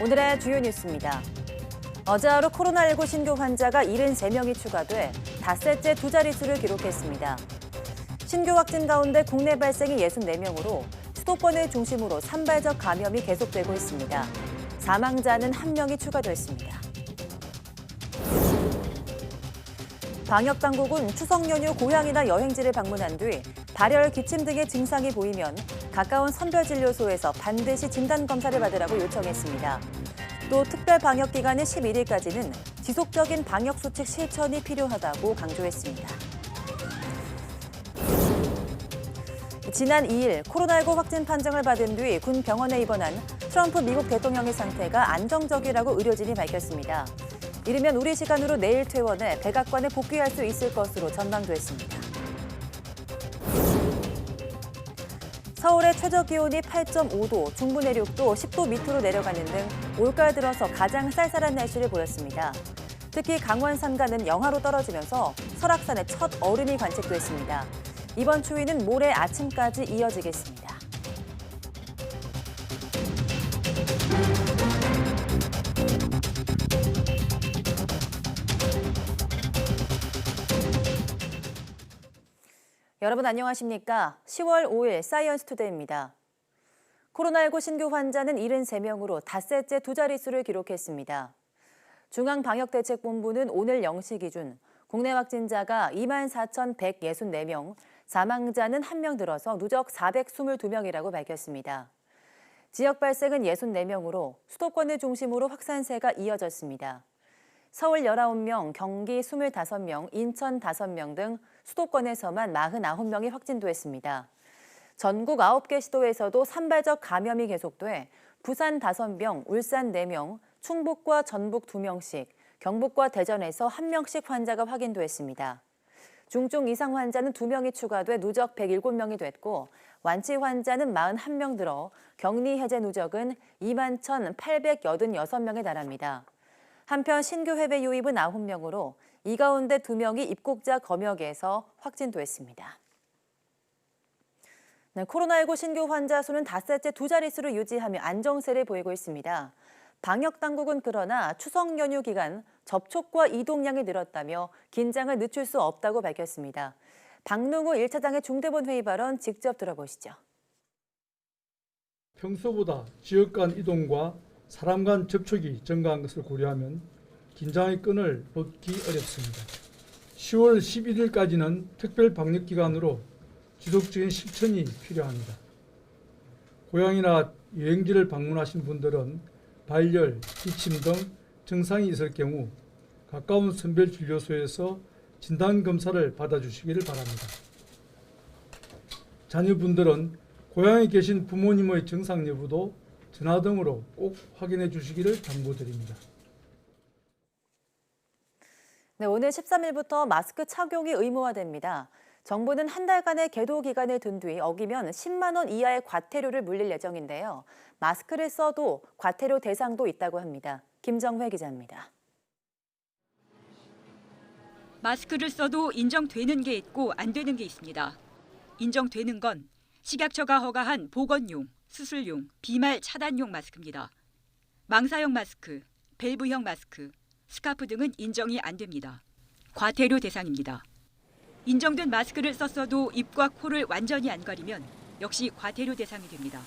오늘의 주요 뉴스입니다. 어제 하루 코로나19 신규 환자가 73명이 추가돼 닷새째 두 자릿수를 기록했습니다. 신규 확진 가운데 국내 발생이 64명으로 수도권을 중심으로 산발적 감염이 계속되고 있습니다. 사망자는 1명이 추가됐습니다. 방역당국은 추석 연휴 고향이나 여행지를 방문한 뒤 발열, 기침 등의 증상이 보이면 가까운 선별진료소에서 반드시 진단검사를 받으라고 요청했습니다. 또 특별방역기간인 11일까지는 지속적인 방역수칙 실천이 필요하다고 강조했습니다. 지난 2일 코로나19 확진 판정을 받은 뒤 군 병원에 입원한 트럼프 미국 대통령의 상태가 안정적이라고 의료진이 밝혔습니다. 이르면 우리 시간으로 내일 퇴원해 백악관에 복귀할 수 있을 것으로 전망됐습니다. 서울의 최저기온이 8.5도, 중부 내륙도 10도 밑으로 내려가는 등 올가을 들어서 가장 쌀쌀한 날씨를 보였습니다. 특히 강원 산간은 영하로 떨어지면서 설악산에 첫 얼음이 관측됐습니다. 이번 추위는 모레 아침까지 이어지겠습니다. 여러분 안녕하십니까? 10월 5일 사이언스 투데이입니다. 코로나19 신규 환자는 73명으로 닷새째 두 자릿수를 기록했습니다. 중앙방역대책본부는 오늘 0시 기준 국내 확진자가 24,164명, 사망자는 1명 들어서 누적 422명이라고 밝혔습니다. 지역 발생은 64명으로 수도권을 중심으로 확산세가 이어졌습니다. 서울 19명, 경기 25명, 인천 5명 등 수도권에서만 49명이 확진됐습니다. 전국 9개 시도에서도 산발적 감염이 계속돼 부산 5명, 울산 4명, 충북과 전북 2명씩, 경북과 대전에서 1명씩 환자가 확인됐습니다. 중증 이상 환자는 2명이 추가돼 누적 107명이 됐고 완치 환자는 41명 들어 격리 해제 누적은 21,886명에 달합니다. 한편 신규 해외 유입은 9명으로 이 가운데 2명이 입국자 검역에서 확진됐습니다. 코로나19 신규 환자 수는 닷새째 두 자릿수를 유지하며 안정세를 보이고 있습니다. 방역당국은 그러나 추석 연휴 기간 접촉과 이동량이 늘었다며 긴장을 늦출 수 없다고 밝혔습니다. 박능우 1차장의 중대본 회의 발언 직접 들어보시죠. 평소보다 지역 간 이동과 사람 간 접촉이 증가한 것을 고려하면 긴장의 끈을 벗기 어렵습니다. 10월 11일까지는 특별 방역 기간으로 지속적인 실천이 필요합니다. 고향이나 여행지를 방문하신 분들은 발열, 기침 등 증상이 있을 경우 가까운 선별진료소에서 진단검사를 받아주시기를 바랍니다. 자녀분들은 고향에 계신 부모님의 증상 여부도 전화 등으로 꼭 확인해 주시기를 당부드립니다. 네, 오늘 13일부터 마스크 착용이 의무화됩니다. 정부는 한 달간의 계도 기간을 둔 뒤 어기면 10만 원 이하의 과태료를 물릴 예정인데요. 마스크를 써도 과태료 대상도 있다고 합니다. 김정회 기자입니다. 마스크를 써도 인정되는 게 있고 안 되는 게 있습니다. 인정되는 건 식약처가 허가한 보건용, 수술용, 비말 차단용 마스크입니다. 망사형 마스크, 밸브형 마스크, 스카프 등은 인정이 안 됩니다. 과태료 대상입니다. 인정된 마스크를 썼어도 입과 코를 완전히 안 가리면 역시 과태료 대상이 됩니다.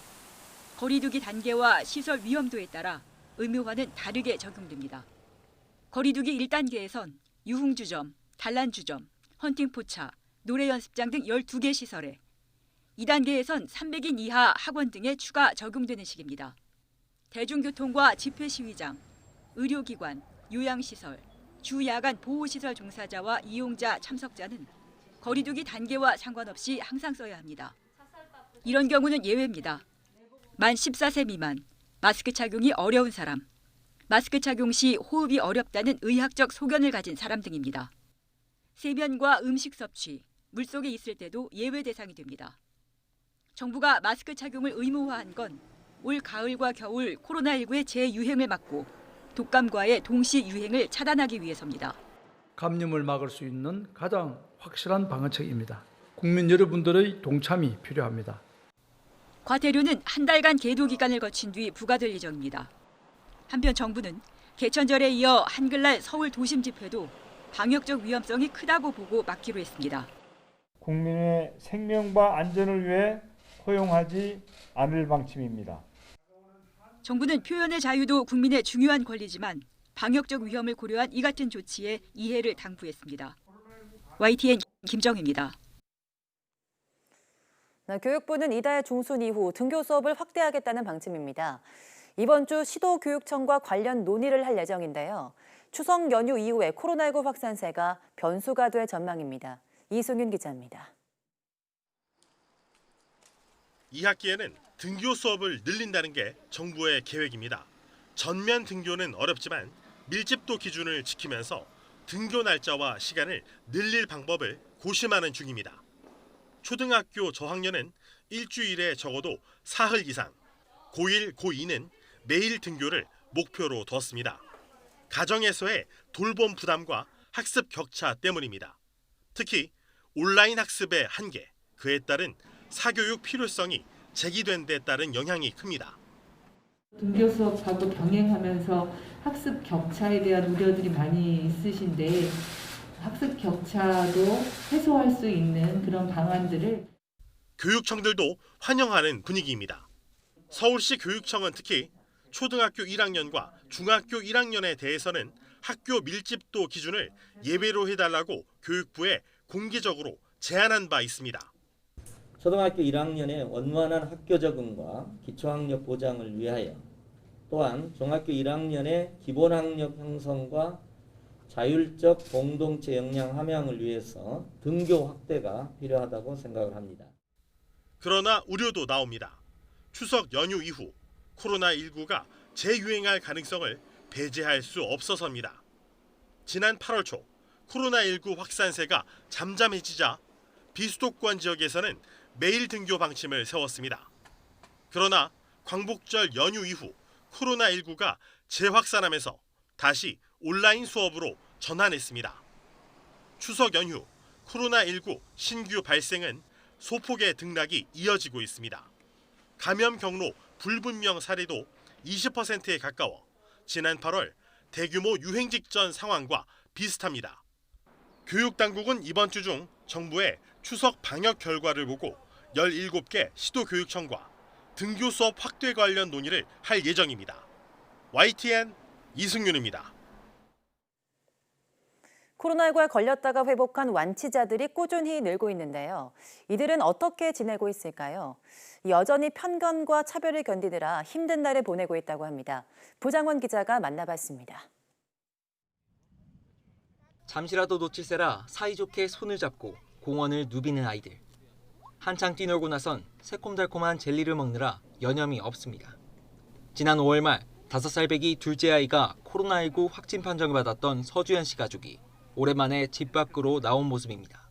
거리두기 단계와 시설 위험도에 따라 의무화는 다르게 적용됩니다. 거리두기 1단계에선 유흥주점, 단란주점, 헌팅포차, 노래연습장 등 12개 시설에 2단계에선 300인 이하 학원 등에 추가 적용되는 식입니다. 대중교통과 집회시위장, 의료기관, 요양시설, 주야간 보호시설 종사자와 이용자, 참석자는 거리두기 단계와 상관없이 항상 써야 합니다. 이런 경우는 예외입니다. 만 14세 미만, 마스크 착용이 어려운 사람, 마스크 착용 시 호흡이 어렵다는 의학적 소견을 가진 사람 등입니다. 세면과 음식 섭취, 물속에 있을 때도 예외 대상이 됩니다. 정부가 마스크 착용을 의무화한 건 올 가을과 겨울 코로나19의 재유행을 막고 독감과의 동시 유행을 차단하기 위해서입니다. 감염을 막을 수 있는 가장 확실한 방어책입니다. 국민 여러분들의 동참이 필요합니다. 과태료는 한 달간 계도 기간을 거친 뒤 부과될 예정입니다. 한편 정부는 개천절에 이어 한글날 서울 도심 집회도 방역적 위험성이 크다고 보고 막기로 했습니다. 국민의 생명과 안전을 위해 허용하지 않을 방침입니다. 정부는 표현의 자유도 국민의 중요한 권리지만 방역적 위험을 고려한 이 같은 조치에 이해를 당부했습니다. YTN 김정희입니다. 교육부는 이달 중순 이후 등교 수업을 확대하겠다는 방침입니다. 이번 주 시도교육청과 관련 논의를 할 예정인데요. 추석 연휴 이후에 코로나19 확산세가 변수가 될 전망입니다. 이승윤 기자입니다. 이 학기에는 등교 수업을 늘린다는 게 정부의 계획입니다. 전면 등교는 어렵지만 밀집도 기준을 지키면서 등교 날짜와 시간을 늘릴 방법을 고심하는 중입니다. 초등학교 저학년은 일주일에 적어도 사흘 이상, 고1, 고2는 매일 등교를 목표로 뒀습니다. 가정에서의 돌봄 부담과 학습 격차 때문입니다. 특히 온라인 학습의 한계, 그에 따른 사교육 필요성이 제기된 데 따른 영향이 큽니다. 등교 수업하고 병행하면서 학습 격차에 대한 우려들이 많이 있으신데 학습 격차도 해소할 수 있는 그런 방안들을 교육청들도 환영하는 분위기입니다. 서울시 교육청은 특히 초등학교 1학년과 중학교 1학년에 대해서는 학교 밀집도 기준을 예외로 해달라고 교육부에 공개적으로 제안한 바 있습니다. 초등학교 1학년의 원만한 학교 적응과 기초학력 보장을 위하여 또한 중학교 1학년의 기본학력 형성과 자율적 공동체 역량 함양을 위해서 등교 확대가 필요하다고 생각을 합니다. 그러나 우려도 나옵니다. 추석 연휴 이후 코로나19가 재유행할 가능성을 배제할 수 없어서입니다. 지난 8월 초 코로나19 확산세가 잠잠해지자 비수도권 지역에서는 매일 등교 방침을 세웠습니다. 그러나 광복절 연휴 이후 코로나19가 재확산하면서 다시 온라인 수업으로 전환했습니다. 추석 연휴 코로나19 신규 발생은 소폭의 등락이 이어지고 있습니다. 감염 경로 불분명 사례도 20%에 가까워 지난 8월 대규모 유행 직전 상황과 비슷합니다. 교육당국은 이번 주 중 정부의 추석 방역 결과를 보고 17개 시도교육청과 등교 수업 확대 관련 논의를 할 예정입니다. YTN 이승윤입니다. 코로나19에 걸렸다가 회복한 완치자들이 꾸준히 늘고 있는데요. 이들은 어떻게 지내고 있을까요? 여전히 편견과 차별을 견디느라 힘든 날을 보내고 있다고 합니다. 부장원 기자가 만나봤습니다. 잠시라도 놓칠세라 사이좋게 손을 잡고 공원을 누비는 아이들. 한창 뛰놀고 나선 새콤달콤한 젤리를 먹느라 여념이 없습니다. 지난 5월 말 5살 배기 둘째 아이가 코로나19 확진 판정을 받았던 서주현 씨 가족이 오랜만에 집 밖으로 나온 모습입니다.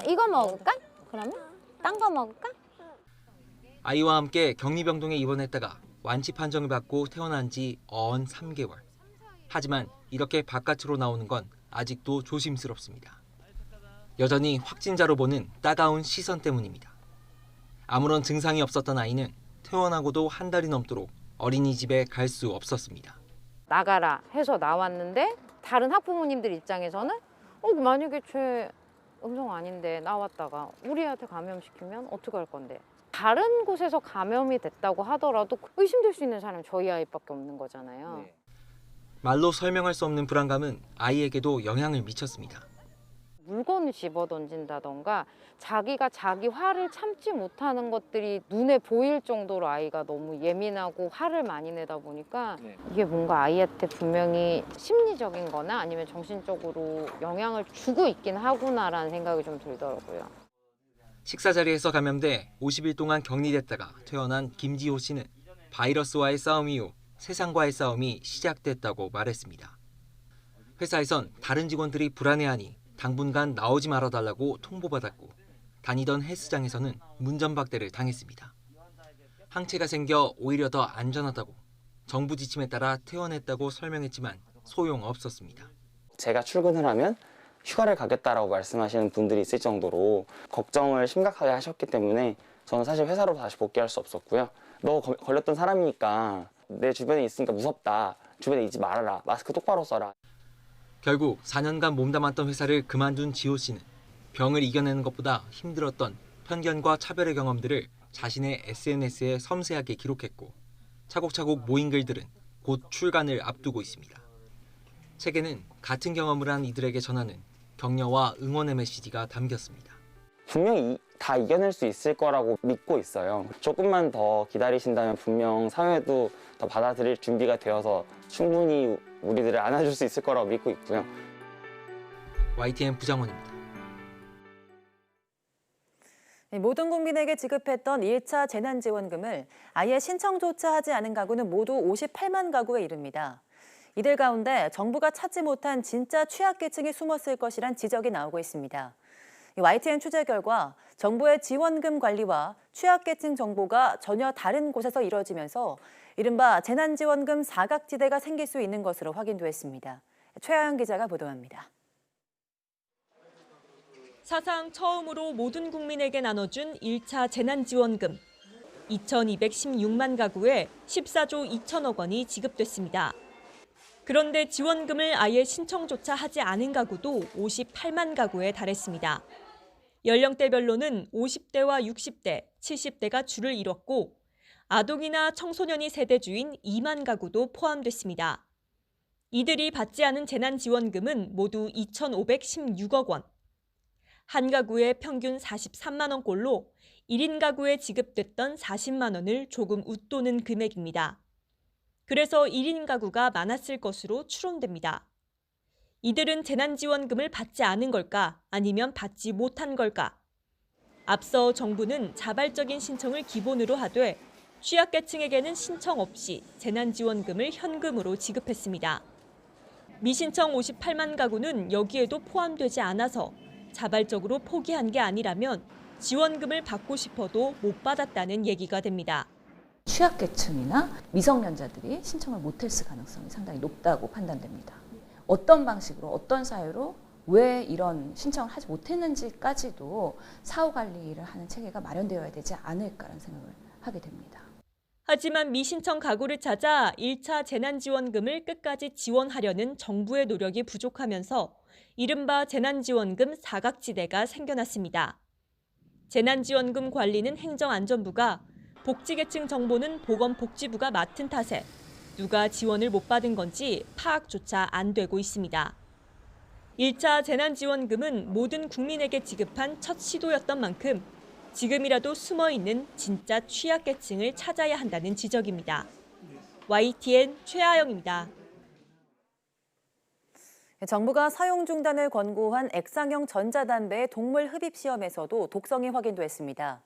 이거 먹을까? 그러면? 딴 거 먹을까? 아이와 함께 격리병동에 입원했다가 완치 판정을 받고 태어난 지 어언 3개월. 하지만 이렇게 바깥으로 나오는 건 아직도 조심스럽습니다. 여전히 확진자로 보는 따가운 시선 때문입니다. 아무런 증상이 없었던 아이는 퇴원하고도 한 달이 넘도록 어린이집에 갈 수 없었습니다. 나가라 해서 나왔는데 다른 학부모님들 입장에서는 만약에 쟤 음성 아닌데 나왔다가 우리한테 감염시키면 어떡할 건데. 다른 곳에서 감염이 됐다고 하더라도 의심될 수 있는 사람은 저희 아이밖에 없는 거잖아요. 네. 말로 설명할 수 없는 불안감은 아이에게도 영향을 미쳤습니다. 물건을 집어던진다던가 자기가 자기 화를 참지 못하는 것들이 눈에 보일 정도로 아이가 너무 예민하고 화를 많이 내다 보니까 이게 뭔가 아이한테 분명히 심리적인 거나 아니면 정신적으로 영향을 주고 있긴 하구나라는 생각이 좀 들더라고요. 식사 자리에서 감염돼 50일 동안 격리됐다가 퇴원한 김지호 씨는 바이러스와의 싸움 이후 세상과의 싸움이 시작됐다고 말했습니다. 회사에선 다른 직원들이 불안해하니 당분간 나오지 말아달라고 통보받았고 다니던 헬스장에서는 문전박대를 당했습니다. 항체가 생겨 오히려 더 안전하다고 정부 지침에 따라 퇴원했다고 설명했지만 소용없었습니다. 제가 출근을 하면 휴가를 가겠다라고 말씀하시는 분들이 있을 정도로 걱정을 심각하게 하셨기 때문에 저는 사실 회사로 다시 복귀할 수 없었고요. 너 걸렸던 사람이니까 내 주변에 있으니까 무섭다 주변에 있지 말아라. 마스크 똑바로 써라. 결국 4년간 몸담았던 회사를 그만둔 지호 씨는 병을 이겨내는 것보다 힘들었던 편견과 차별의 경험들을 자신의 SNS에 섬세하게 기록했고 차곡차곡 모인 글들은 곧 출간을 앞두고 있습니다. 책에는 같은 경험을 한 이들에게 전하는 격려와 응원의 메시지가 담겼습니다. 분명히 다 이겨낼 수 있을 거라고 믿고 있어요. 조금만 더 기다리신다면 분명 사회도 더 받아들일 준비가 되어서 충분히 우리들을 안아줄 수 있을 거라고 믿고 있고요. YTN 부장원입니다. 모든 국민에게 지급했던 1차 재난지원금을 아예 신청조차 하지 않은 가구는 모두 58만 가구에 이릅니다. 이들 가운데 정부가 찾지 못한 진짜 취약계층이 숨었을 것이란 지적이 나오고 있습니다. YTN 취재 결과 정부의 지원금 관리와 취약계층 정보가 전혀 다른 곳에서 이뤄지면서 이른바 재난지원금 사각지대가 생길 수 있는 것으로 확인됐습니다. 최하영 기자가 보도합니다. 사상 처음으로 모든 국민에게 나눠준 1차 재난지원금. 2,216만 가구에 14조 2천억 원이 지급됐습니다. 그런데 지원금을 아예 신청조차 하지 않은 가구도 58만 가구에 달했습니다. 연령대별로는 50대와 60대, 70대가 줄을 이뤘고 아동이나 청소년이 세대주인 2만 가구도 포함됐습니다. 이들이 받지 않은 재난지원금은 모두 2,516억 원. 한 가구에 평균 43만 원꼴로 1인 가구에 지급됐던 40만 원을 조금 웃도는 금액입니다. 그래서 1인 가구가 많았을 것으로 추론됩니다. 이들은 재난지원금을 받지 않은 걸까 아니면 받지 못한 걸까? 앞서 정부는 자발적인 신청을 기본으로 하되 취약계층에게는 신청 없이 재난지원금을 현금으로 지급했습니다. 미신청 58만 가구는 여기에도 포함되지 않아서 자발적으로 포기한 게 아니라면 지원금을 받고 싶어도 못 받았다는 얘기가 됩니다. 취약계층이나 미성년자들이 신청을 못했을 가능성이 상당히 높다고 판단됩니다. 어떤 방식으로, 어떤 사유로 왜 이런 신청을 하지 못했는지까지도 사후 관리를 하는 체계가 마련되어야 되지 않을까라는 생각을 하게 됩니다. 하지만 미신청 가구를 찾아 1차 재난지원금을 끝까지 지원하려는 정부의 노력이 부족하면서 이른바 재난지원금 사각지대가 생겨났습니다. 재난지원금 관리는 행정안전부가, 복지계층 정보는 보건복지부가 맡은 탓에 누가 지원을 못 받은 건지 파악조차 안 되고 있습니다. 1차 재난지원금은 모든 국민에게 지급한 첫 시도였던 만큼 지금이라도 숨어있는 진짜 취약계층을 찾아야 한다는 지적입니다. YTN 최하영입니다. 정부가 사용 중단을 권고한 액상형 전자담배의 동물 흡입 시험에서도 독성이 확인됐습니다.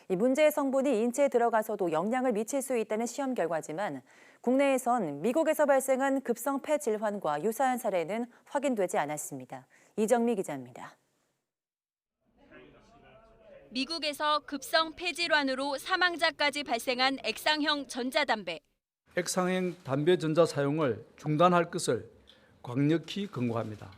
이 문제의 성분이 인체에 들어가서도 영향을 미칠 수 있다는 시험 결과지만 국내에선 미국에서 발생한 급성 폐 질환과 유사한 사례는 확인되지 않았습니다. 이정미 기자입니다. 미국에서 급성 폐질환으로 사망자까지 발생한 액상형 전자담배. 액상형 담배 전자 사용을 중단할 것을 강력히 권고합니다.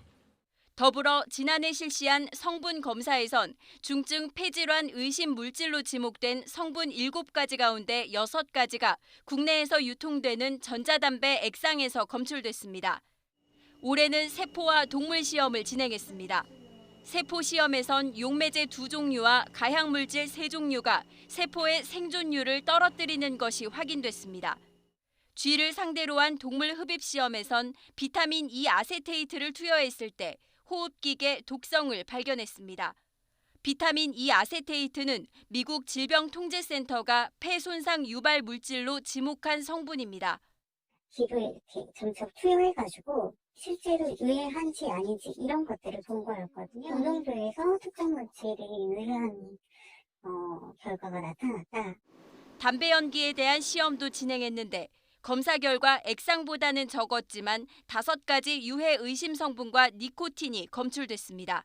더불어 지난해 실시한 성분 검사에선 중증 폐질환 의심 물질로 지목된 성분 7가지 가운데 6가지가 국내에서 유통되는 전자담배 액상에서 검출됐습니다. 올해는 세포와 동물 시험을 진행했습니다. 세포 시험에선 용매제 2종류와 가향물질 3종류가 세포의 생존율을 떨어뜨리는 것이 확인됐습니다. 쥐를 상대로 한 동물 흡입 시험에선 비타민 E 아세테이트를 투여했을 때 호흡기계 독성을 발견했습니다. 비타민 E 아세테이트는 미국 질병통제센터가 폐 손상 유발 물질로 지목한 성분입니다. 기부에 이렇게 점차 투여해가지고 실제로 유해한지 아닌지 이런 것들을 본 거였거든요. 고농도에서 특정 물질이 유해한 결과가 나타났다. 담배 연기에 대한 시험도 진행했는데 검사 결과 액상보다는 적었지만 5가지 유해 의심 성분과 니코틴이 검출됐습니다.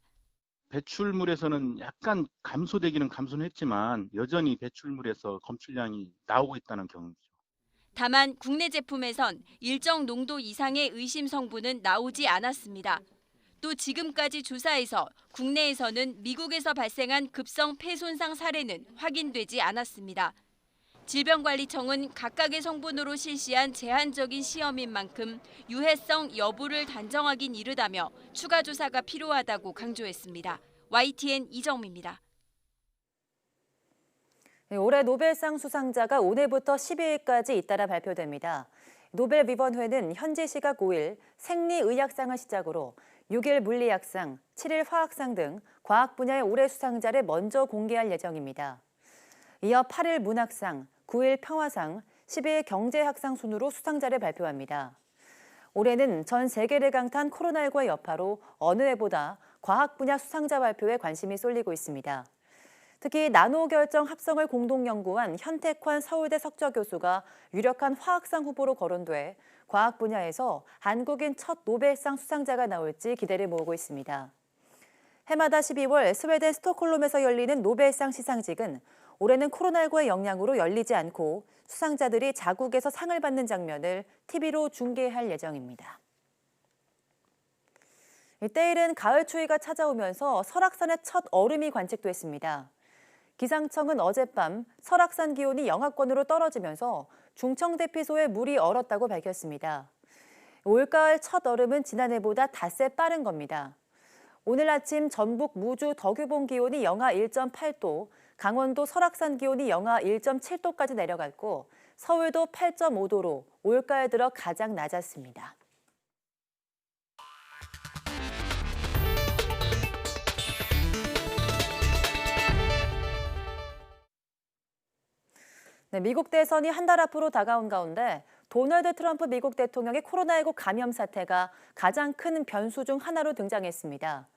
배출물에서는 약간 감소되기는 감소는 했지만 여전히 배출물에서 검출량이 나오고 있다는 경우죠. 다만 국내 제품에선 일정 농도 이상의 의심 성분은 나오지 않았습니다. 또 지금까지 조사에서 국내에서는 미국에서 발생한 급성 폐손상 사례는 확인되지 않았습니다. 질병관리청은 각각의 성분으로 실시한 제한적인 시험인 만큼 유해성 여부를 단정하긴 이르다며 추가 조사가 필요하다고 강조했습니다. YTN 이정미입니다. 올해 노벨상 수상자가 오늘부터 12일까지 잇따라 발표됩니다. 노벨위원회는 현지 시각 5일 생리의학상을 시작으로 6일 물리학상, 7일 화학상 등 과학 분야의 올해 수상자를 먼저 공개할 예정입니다. 이어 8일 문학상, 9일 평화상, 10일 경제학상 순으로 수상자를 발표합니다. 올해는 전 세계를 강타한 코로나19의 여파로 어느 해보다 과학 분야 수상자 발표에 관심이 쏠리고 있습니다. 특히 나노결정 합성을 공동 연구한 현택환 서울대 석좌 교수가 유력한 화학상 후보로 거론돼 과학 분야에서 한국인 첫 노벨상 수상자가 나올지 기대를 모으고 있습니다. 해마다 12월 스웨덴 스톡홀름에서 열리는 노벨상 시상식은 올해는 코로나19의 영향으로 열리지 않고 수상자들이 자국에서 상을 받는 장면을 TV로 중계할 예정입니다. 때이른 가을 추위가 찾아오면서 설악산에 첫 얼음이 관측됐습니다. 기상청은 어젯밤 설악산 기온이 영하권으로 떨어지면서 중청대피소에 물이 얼었다고 밝혔습니다. 올가을 첫 얼음은 지난해보다 닷새 빠른 겁니다. 오늘 아침 전북 무주 덕유봉 기온이 영하 1.8도, 강원도 설악산 기온이 영하 1.7도까지 내려갔고 서울도 8.5도로 올가을 들어 가장 낮았습니다. 미국 대선이 한 달 앞으로 다가온 가운데 도널드 트럼프 미국 대통령의 코로나19 감염 사태가 가장 큰 변수 중 하나로 등장했습니다.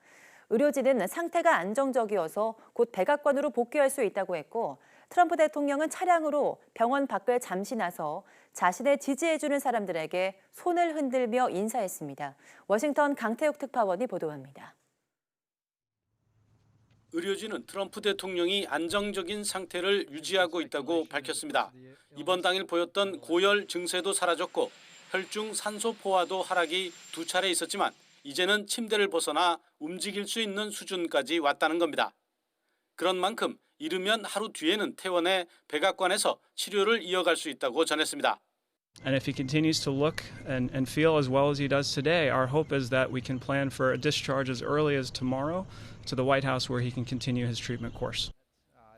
의료진은 상태가 안정적이어서 곧 백악관으로 복귀할 수 있다고 했고 트럼프 대통령은 차량으로 병원 밖을 잠시 나서 자신을 지지해주는 사람들에게 손을 흔들며 인사했습니다. 워싱턴 강태욱 특파원이 보도합니다. 의료진은 트럼프 대통령이 안정적인 상태를 유지하고 있다고 밝혔습니다. 이번 당일 보였던 고열 증세도 사라졌고 혈중 산소 포화도 하락이 2차례 있었지만 이제는 침대를 벗어나 움직일 수 있는 수준까지 왔다는 겁니다. 그런 만큼 이르면 하루 뒤에는 퇴원해 백악관에서 치료를 이어갈 수 있다고 전했습니다. And if he continues to look and feel as well as he does today, our hope is that we can plan for a discharge as early as tomorrow to the White House where he can continue his treatment course.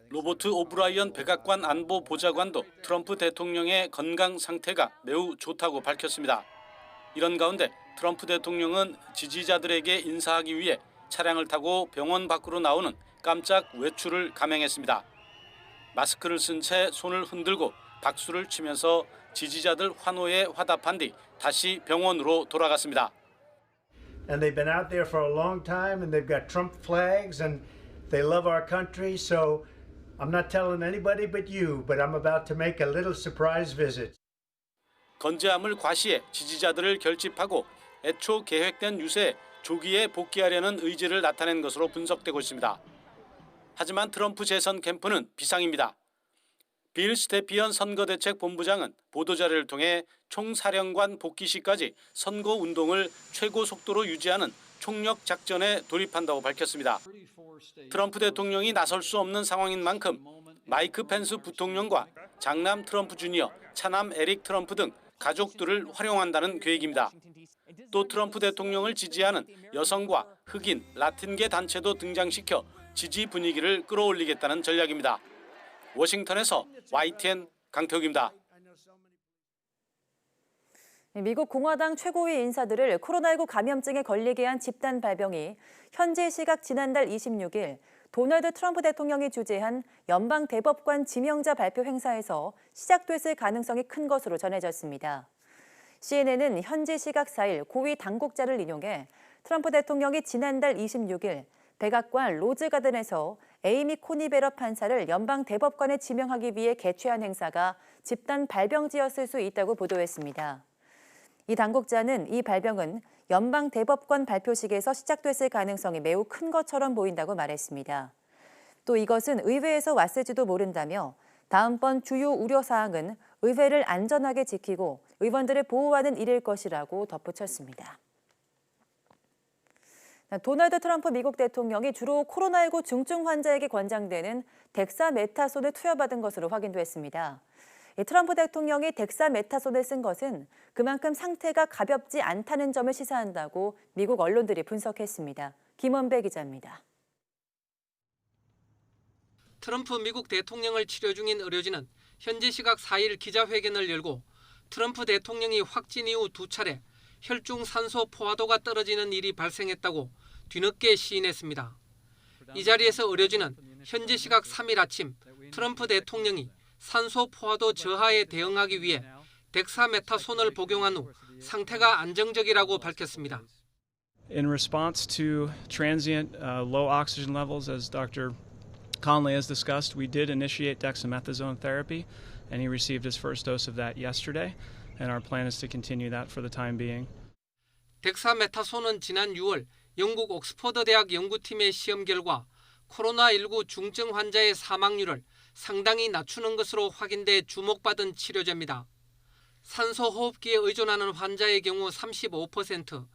로버트 오브라이언 백악관 안보 보좌관도 트럼프 대통령의 건강 상태가 매우 좋다고 밝혔습니다. 이런 가운데 트럼프 대통령은 지지자들에게 인사하기 위해 차량을 타고 병원 밖으로 나오는 깜짝 외출을 감행했습니다. 마스크를 쓴 채 손을 흔들고 박수를 치면서 지지자들 환호에 화답한 뒤 다시 병원으로 돌아갔습니다. And they've been out there for a long time and they've got Trump flags and they love our country. So I'm not telling anybody but you, but I'm about to make a little surprise visit. 건재함을 과시해 지지자들을 결집하고 애초 계획된 유세에 조기에 복귀하려는 의지를 나타낸 것으로 분석되고 있습니다. 하지만 트럼프 재선 캠프는 비상입니다. 빌 스테피언 선거대책본부장은 보도자료를 통해 총사령관 복귀 시까지 선거운동을 최고 속도로 유지하는 총력 작전에 돌입한다고 밝혔습니다. 트럼프 대통령이 나설 수 없는 상황인 만큼 마이크 펜스 부통령과 장남 트럼프 주니어, 차남 에릭 트럼프 등 가족들을 활용한다는 계획입니다. 또 트럼프 대통령을 지지하는 여성과 흑인, 라틴계 단체도 등장시켜 지지 분위기를 끌어올리겠다는 전략입니다. 워싱턴에서 YTN 강태욱입니다. 미국 공화당 최고위 인사들을 코로나19 감염증에 걸리게 한 집단 발병이 현지 시각 지난달 26일 도널드 트럼프 대통령이 주재한 연방대법관 지명자 발표 행사에서 시작됐을 가능성이 큰 것으로 전해졌습니다. CNN은 현지 시각 4일 고위 당국자를 인용해 트럼프 대통령이 지난달 26일 백악관 로즈가든에서 에이미 코니 베러 판사를 연방대법관에 지명하기 위해 개최한 행사가 집단 발병지였을 수 있다고 보도했습니다. 이 당국자는 이 발병은 연방대법관 발표식에서 시작됐을 가능성이 매우 큰 것처럼 보인다고 말했습니다. 또 이것은 의회에서 왔을지도 모른다며 다음번 주요 우려사항은 의회를 안전하게 지키고 의원들을 보호하는 일일 것이라고 덧붙였습니다. 도널드 트럼프 미국 대통령이 주로 코로나19 중증 환자에게 권장되는 덱사메타손을 투여받은 것으로 확인됐습니다. 트럼프 대통령이 덱사메타손을 쓴 것은 그만큼 상태가 가볍지 않다는 점을 시사한다고 미국 언론들이 분석했습니다. 김원배 기자입니다. 트럼프 미국 대통령을 치료 중인 의료진은 현지 시각 4일 기자회견을 열고 트럼프 대통령이 확진 이후 2차례 혈중 산소 포화도가 떨어지는 일이 발생했다고 뒤늦게 시인했습니다. 이 자리에서 의료진은 현지 시각 3일 아침 트럼프 대통령이 산소 포화도 저하에 대응하기 위해 덱사메타손을 복용한 후 상태가 안정적이라고 밝혔습니다. In response to transient low oxygen levels, as Dr. Conley has discussed, we did initiate dexamethasone therapy, and he received his first dose of that yesterday, and our plan is to continue that for the time being. 덱사메타손은 지난 6월 영국 옥스퍼드 대학 연구팀의 시험 결과 코로나19 중증 환자의 사망률을 상당히 낮추는 것으로 확인돼 주목받은 치료제입니다. 산소호흡기에 의존하는 환자의 경우 35%,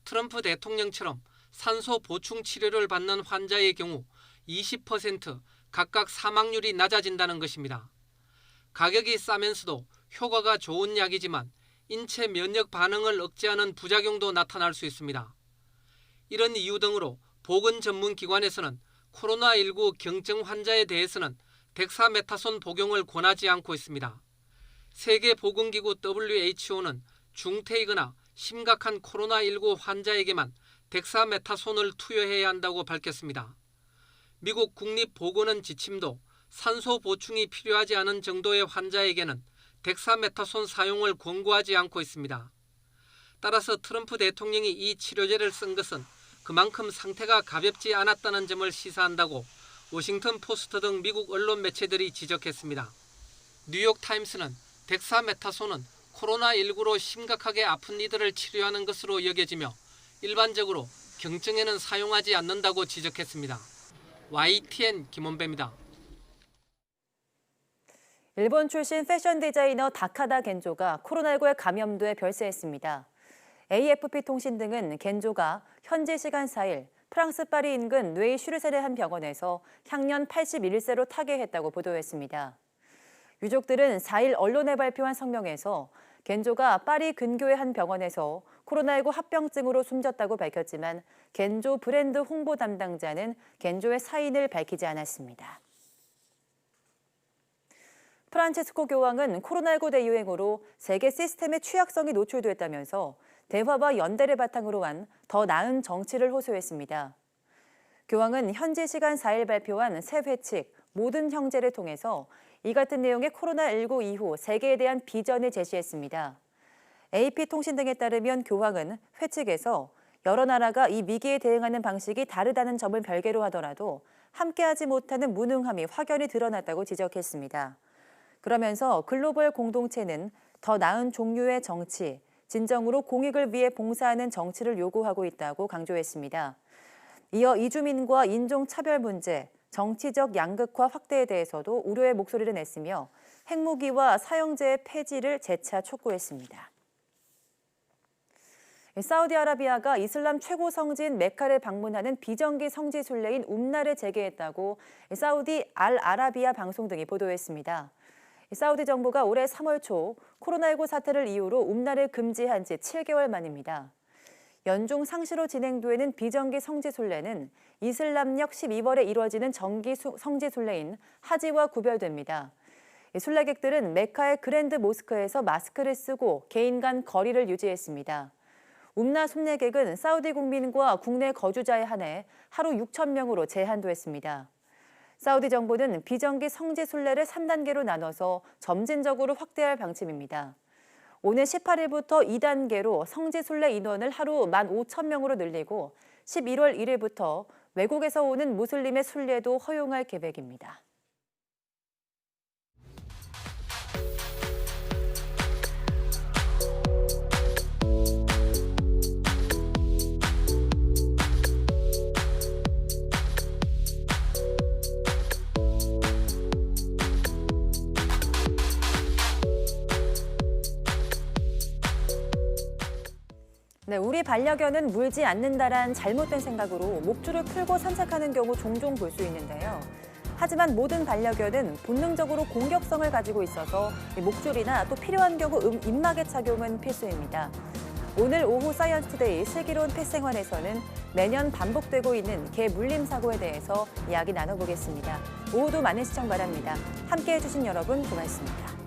트럼프 대통령처럼 산소 보충 치료를 받는 환자의 경우 20% 각각 사망률이 낮아진다는 것입니다. 가격이 싸면서도 효과가 좋은 약이지만 인체 면역 반응을 억제하는 부작용도 나타날 수 있습니다. 이런 이유 등으로 보건 전문 기관에서는 코로나19 경증 환자에 대해서는 덱사메타손 복용을 권하지 않고 있습니다. 세계보건기구 WHO는 중태이거나 심각한 코로나19 환자에게만 덱사메타손을 투여해야 한다고 밝혔습니다. 미국 국립보건원 지침도 산소 보충이 필요하지 않은 정도의 환자에게는 덱사메타손 사용을 권고하지 않고 있습니다. 따라서 트럼프 대통령이 이 치료제를 쓴 것은 그만큼 상태가 가볍지 않았다는 점을 시사한다고 워싱턴 포스트 등 미국 언론 매체들이 지적했습니다. 뉴욕타임스는 덱사메타손은 코로나19로 심각하게 아픈 이들을 치료하는 것으로 여겨지며 일반적으로 경증에는 사용하지 않는다고 지적했습니다. YTN 김원배입니다. 일본 출신 패션 디자이너 다카다 겐조가 코로나19에 감염돼 별세했습니다. AFP 통신 등은 겐조가 현지 시간 4일 프랑스 파리 인근 뇌이 슈르셀의 한 병원에서 향년 81세로 타계했다고 보도했습니다. 유족들은 4일 언론에 발표한 성명에서 겐조가 파리 근교의 한 병원에서 코로나19 합병증으로 숨졌다고 밝혔지만 겐조 브랜드 홍보 담당자는 겐조의 사인을 밝히지 않았습니다. 프란체스코 교황은 코로나19 대유행으로 세계 시스템의 취약성이 노출됐다면서 대화와 연대를 바탕으로 한 더 나은 정치를 호소했습니다. 교황은 현지 시간 4일 발표한 새 회칙 모든 형제를 통해서 이 같은 내용의 코로나19 이후 세계에 대한 비전을 제시했습니다. AP통신 등에 따르면 교황은 회칙에서 여러 나라가 이 위기에 대응하는 방식이 다르다는 점을 별개로 하더라도 함께하지 못하는 무능함이 확연히 드러났다고 지적했습니다. 그러면서 글로벌 공동체는 더 나은 종류의 정치, 진정으로 공익을 위해 봉사하는 정치를 요구하고 있다고 강조했습니다. 이어 이주민과 인종차별 문제, 정치적 양극화 확대에 대해서도 우려의 목소리를 냈으며 핵무기와 사형제의 폐지를 재차 촉구했습니다. 사우디아라비아가 이슬람 최고 성지인 메카를 방문하는 비정기 성지 순례인 움라를 재개했다고 사우디 알-아라비아 방송 등이 보도했습니다. 사우디 정부가 올해 3월 초 코로나19 사태를 이유로 움라를 금지한 지 7개월 만입니다. 연중 상시로 진행되는 비정기 성지 순례는 이슬람력 12월에 이루어지는 정기 성지 순례인 하지와 구별됩니다. 순례객들은 메카의 그랜드 모스크에서 마스크를 쓰고 개인 간 거리를 유지했습니다. 움라 순례객은 사우디 국민과 국내 거주자에 한해 하루 6,000명으로 제한됐습니다. 사우디 정부는 비정기 성지 순례를 3단계로 나눠서 점진적으로 확대할 방침입니다. 오늘 18일부터 2단계로 성지 순례 인원을 하루 15,000명으로 늘리고 11월 1일부터 외국에서 오는 무슬림의 순례도 허용할 계획입니다. 네, 우리 반려견은 물지 않는다란 잘못된 생각으로 목줄을 풀고 산책하는 경우 종종 볼 수 있는데요. 하지만 모든 반려견은 본능적으로 공격성을 가지고 있어서 목줄이나 또 필요한 경우 입막의 착용은 필수입니다. 오늘 오후 사이언스투데이 슬기로운 펫생활에서는 매년 반복되고 있는 개 물림 사고에 대해서 이야기 나눠보겠습니다. 오후도 많은 시청 바랍니다. 함께해 주신 여러분 고맙습니다.